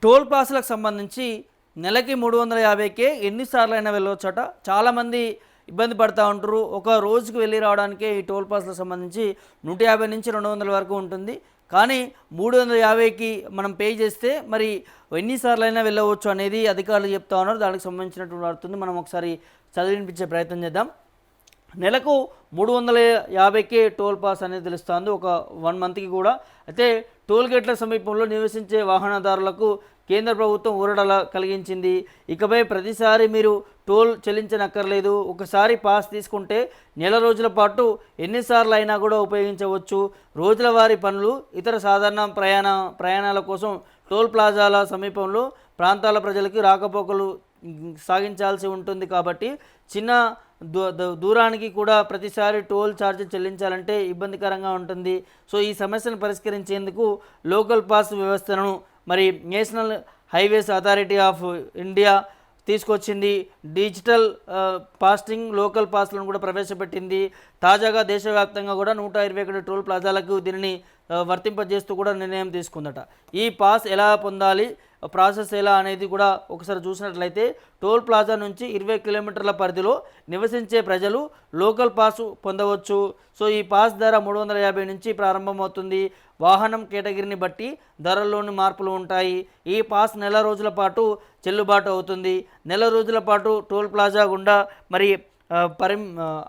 Toll ప్లాజాలకు సంబంధించి నెలకి 350కే ఎన్నిసార్లైనా వెళ్ళవచ్చట. చాలామంది ఇబ్బంది పడుతూ ఉంటారు. ఒక రోజుకి వెళ్ళి రావడానికే ఈ టోల్ ప్లాజాలకు సంబంధించి 150 నుంచి 200 వరకు ఉంటుంది. కానీ 350కి మనం పే చేస్తే మరి ఎన్నిసార్లైనా వెళ్ళవచ్చు అనేది అధికారులు చెప్తా ఉన్నారు. దానికి సంబంధించినటువంటి వార్తుంది మనం ఒకసారి చదివినిపించే ప్రయత్నం చేద్దాం. నెలకు 350కే టోల్ పాస్ అనేది తెలుస్తుంది ఒక 1 మంత్కి కూడా. అయితే టోల్ గేట్ల సమీపంలో నివసించే వాహనదారులకు కేంద్ర ప్రభుత్వం ఊరడల కలిగించింది. ఇకపై ప్రతిసారి మీరు టోల్ చెల్లించనక్కర్లేదు. ఒకసారి పాస్ తీసుకుంటే నెల రోజుల పాటు ఎన్నిసార్లు అయినా కూడా ఉపయోగించవచ్చు. రోజుల వారి పనులు ఇతర సాధారణ ప్రయాణాల కోసం టోల్ ప్లాజాల సమీపంలో ప్రాంతాల ప్రజలకు రాకపోకలు సాగించాల్సి ఉంటుంది. కాబట్టి చిన్న దూరానికి కూడా ప్రతిసారి టోల్ ఛార్జ్ చెల్లించాలంటే ఇబ్బందికరంగా ఉంటుంది. సో ఈ సమస్యను పరిష్కరించేందుకు లోకల్ పాస్ వ్యవస్థను మరి national highways authority of India తీసుకొచ్చింది. డిజిటల్ పాస్టింగ్ లోకల్ పాస్లను కూడా ప్రవేశపెట్టింది. తాజాగా దేశవ్యాప్తంగా కూడా 121 టోల్ ప్లాజాలకు దీనిని వర్తింపజేస్తూ కూడా నిర్ణయం తీసుకుందట. ఈ పాస్ ఎలా పొందాలి, ప్రాసెస్ ఎలా అనేది కూడా ఒకసారి చూసినట్లయితే టోల్ ప్లాజా నుంచి 20 కిలోమీటర్ల పరిధిలో నివసించే ప్రజలు లోకల్ పాస్ పొందవచ్చు. సో ఈ పాస్ ధర 350 నుంచి ప్రారంభమవుతుంది. వాహనం కేటగిరీని బట్టి ధరల్లోని మార్పులు ఉంటాయి. ఈ పాస్ నెల రోజుల పాటు చెల్లుబాటు అవుతుంది. నెల రోజుల పాటు టోల్ ప్లాజా గుండా మరి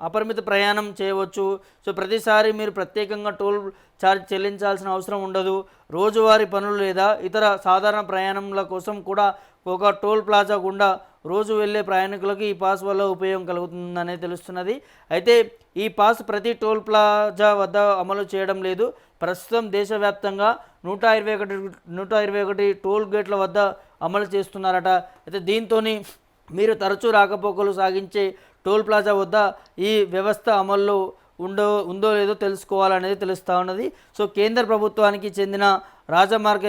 అపరిమిత ప్రయాణం చేయవచ్చు. సో ప్రతిసారి మీరు ప్రత్యేకంగా టోల్ ఛార్జ్ చెల్లించాల్సిన అవసరం ఉండదు. రోజువారీ పనులు లేదా ఇతర సాధారణ ప్రయాణంల కోసం కూడా ఒక టోల్ ప్లాజా గుండా రోజు వెళ్ళే ప్రయాణికులకు ఈ పాస్ వల్ల ఉపయోగం కలుగుతుందనే తెలుస్తున్నది. అయితే ఈ పాస్ ప్రతి టోల్ ప్లాజా వద్ద అమలు చేయడం లేదు. ప్రస్తుతం దేశవ్యాప్తంగా 121 టోల్ గేట్ల వద్ద అమలు చేస్తున్నారట. అయితే దీంతో మీరు తరచూ రాకపోకలు సాగించే టోల్ ప్లాజా వద్ద ఈ వ్యవస్థ అమల్లో ఉందో లేదో తెలుసుకోవాలనేది తెలుస్తూ ఉన్నది. సో కేంద్ర ప్రభుత్వానికి చెందిన రాజమార్గ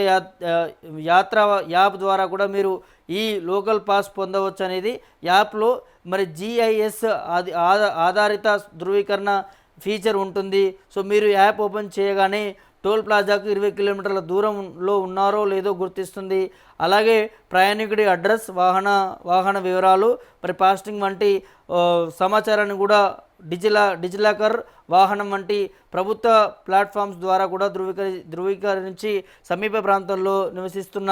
యాత్ర యాప్ ద్వారా కూడా మీరు ఈ లోకల్ పాస్ పొందవచ్చు అనేది యాప్లో మరి GIS ఆధారిత ధృవీకరణ ఫీచర్ ఉంటుంది. సో మీరు యాప్ ఓపెన్ చేయగానే టోల్ ప్లాజాకు 20 కిలోమీటర్ల దూరంలో ఉన్నారో లేదో గుర్తిస్తుంది. అలాగే ప్రయాణికుడి అడ్రస్, వాహన వివరాలు, మరి పాస్టింగ్ వంటి సమాచారాన్ని కూడా డిజిలాకర్, వాహనం వంటి ప్రభుత్వ ప్లాట్ఫామ్స్ ద్వారా కూడా ధృవీకరించి సమీప ప్రాంతంలో నివసిస్తున్న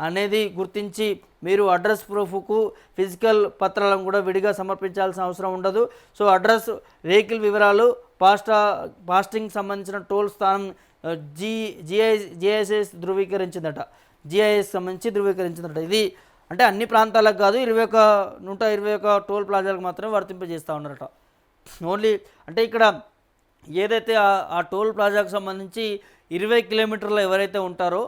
అనేది గుర్తించి మీరు అడ్రస్ ప్రూఫ్కు ఫిజికల్ పత్రాలను కూడా విడిగా సమర్పించాల్సిన అవసరం ఉండదు. సో అడ్రస్, వెహికల్ వివరాలు, పాస్టింగ్ సంబంధించిన టోల్ స్థానం GIS ధృవీకరించిందట. GIS సంబంధించి ధృవీకరించిందట. ఇది అంటే అన్ని ప్రాంతాలకు కాదు, 121 టోల్ ప్లాజాలకు మాత్రమే వర్తింపజేస్తూ ఉన్నారట. ఓన్లీ అంటే ఇక్కడ ఏదైతే ఆ టోల్ ప్లాజాకు సంబంధించి 20 కిలోమీటర్లు ఎవరైతే ఉంటారో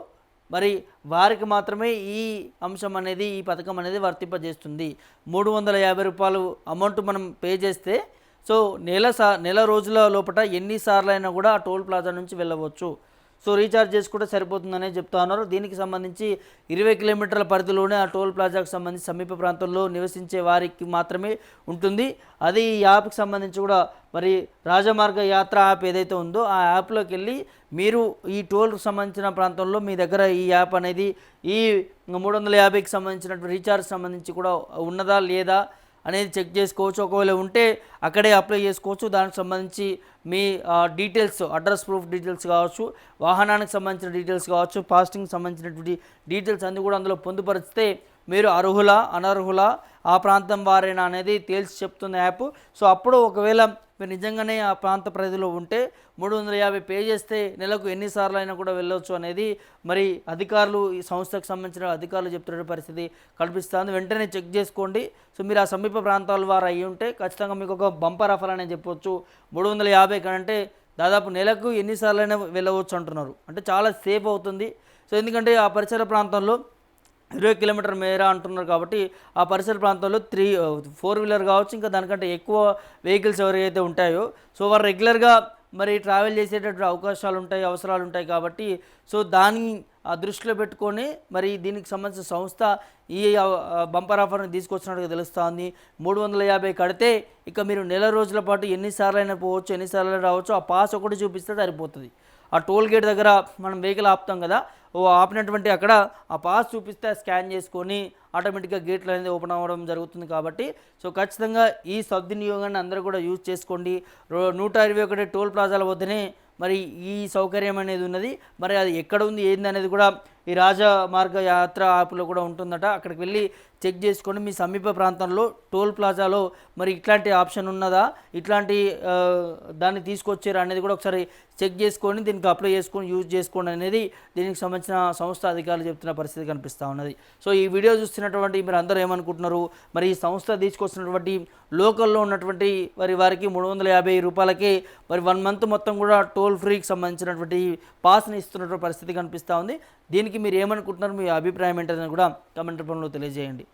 మరి వారికి మాత్రమే ఈ అంశం అనేది, ఈ పథకం అనేది వర్తింపజేస్తుంది. 350 రూపాయలు అమౌంట్ మనం పే చేస్తే సో నెల రోజుల లోపల ఎన్నిసార్లు అయినా కూడా ఆ టోల్ ప్లాజా నుంచి వెళ్ళవచ్చు. సో రీఛార్జ్ చేసుకుంటే సరిపోతుందనే చెప్తా ఉన్నారు. దీనికి సంబంధించి 20 కిలోమీటర్ల పరిధిలోనే ఆ టోల్ ప్లాజాకు సంబంధించి సమీప ప్రాంతంలో నివసించే వారికి మాత్రమే ఉంటుంది. అది ఈ యాప్కి సంబంధించి కూడా మరి రాజమార్గ యాత్ర యాప్ ఏదైతే ఉందో ఆ యాప్లోకి వెళ్ళి మీరు ఈ టోల్కి సంబంధించిన ప్రాంతంలో మీ దగ్గర ఈ యాప్ అనేది ఈ 350కి సంబంధించినటువంటి రీఛార్జ్ సంబంధించి కూడా ఉన్నదా లేదా అనేది చెక్ చేసుకోవచ్చు. ఒకవేళ ఉంటే అక్కడే అప్లై చేసుకోవచ్చు. దానికి సంబంధించి మీ డీటెయిల్స్, అడ్రస్ ప్రూఫ్ డీటెయిల్స్ కావచ్చు, వాహనానికి సంబంధించిన డీటెయిల్స్ కావచ్చు, పాస్టింగ్ సంబంధించినటువంటి డీటెయిల్స్ అన్నీ కూడా అందులో పొందుపరిస్తే మీరు అర్హులా అనర్హులా, ఆ ప్రాంతం వారేనా అనేది తేల్చి చెప్తున్న యాప్. సో అప్పుడు ఒకవేళ మీరు నిజంగానే ఆ ప్రాంత పరిధిలో ఉంటే 350 పే చేస్తే నెలకు ఎన్నిసార్లు అయినా కూడా వెళ్ళవచ్చు అనేది మరి అధికారులు, ఈ సంస్థకు సంబంధించిన అధికారులు చెప్తున్న పరిస్థితి కల్పిస్తుంది. వెంటనే చెక్ చేసుకోండి. సో మీరు ఆ సమీప ప్రాంతాల వారు అయ్యి ఉంటే ఖచ్చితంగా మీకు ఒక బంపర్ ఆఫర్ అనేది చెప్పవచ్చు. 350 కంటే దాదాపు నెలకు ఎన్నిసార్లు అయినా వెళ్ళవచ్చు అంటున్నారు. అంటే చాలా సేఫ్ అవుతుంది. సో ఎందుకంటే ఆ పరిసర ప్రాంతంలో 20 కిలోమీటర్ మేర అంటున్నారు కాబట్టి ఆ పరిసర ప్రాంతంలో 4 వీలర్ కావచ్చు, ఇంకా దానికంటే ఎక్కువ వెహికల్స్ ఎవరైతే ఉంటాయో సో వారు రెగ్యులర్గా మరి ట్రావెల్ చేసేటటువంటి అవకాశాలు ఉంటాయి, అవసరాలు ఉంటాయి. కాబట్టి సో దాన్ని దృష్టిలో పెట్టుకొని మరి దీనికి సంబంధించిన సంస్థ ఈ బంపర్ ఆఫర్ని తీసుకొచ్చినట్టుగా తెలుస్తుంది. 350 కడితే ఇక మీరు నెల రోజుల పాటు ఎన్నిసార్లు అయినా పోవచ్చు, ఎన్నిసార్లు రావచ్చు. ఆ పాస్ ఒకటి చూపిస్తే సరిపోతుంది. ఆ టోల్ గేట్ దగ్గర మనం వెహికల్ ఆపుతాం కదా, ఆపినటువంటి అక్కడ ఆ పాస్ చూపిస్తే స్కాన్ చేసుకొని ఆటోమేటిక్గా గేట్లు అనేది ఓపెన్ అవ్వడం జరుగుతుంది. కాబట్టి సో ఖచ్చితంగా ఈ సద్వినియోగాన్ని అందరూ కూడా యూజ్ చేసుకోండి. 121 టోల్ ప్లాజాల వద్దనే మరి ఈ సౌకర్యం అనేది ఉన్నది. మరి అది ఎక్కడ ఉంది ఏంది అనేది కూడా ఈ రాజమార్గ యాత్ర యాప్లో కూడా ఉంటుందట. అక్కడికి వెళ్ళి చెక్ చేసుకొని మీ సమీప ప్రాంతంలో టోల్ ప్లాజాలో మరి ఇట్లాంటి ఆప్షన్ ఉన్నదా, ఇట్లాంటి దాన్ని తీసుకొచ్చారా అనేది కూడా ఒకసారి చెక్ చేసుకొని దీనికి అప్లై చేసుకొని యూజ్ చేసుకోండి అనేది దీనికి సంబంధించిన సంస్థ అధికారులు చెప్తున్న పరిస్థితి కనిపిస్తూ ఉన్నది. సో ఈ వీడియో చూస్తున్నటువంటి మీరు అందరూ ఏమనుకుంటున్నారు? మరి ఈ సంస్థ తీసుకొచ్చినటువంటి లోకల్లో ఉన్నటువంటి వారికి 350 రూపాయలకే మరి 1 మంత్ మొత్తం కూడా టోల్ ఫ్రీకి సంబంధించినటువంటి పాస్ని ఇస్తున్నటువంటి పరిస్థితి కనిపిస్తూ ఉంది. దీనికి మీరు ఏమనుకుంటున్నారు? మీ అభిప్రాయం ఏంటని కూడా కామెంట్ రూపంలో తెలియజేయండి.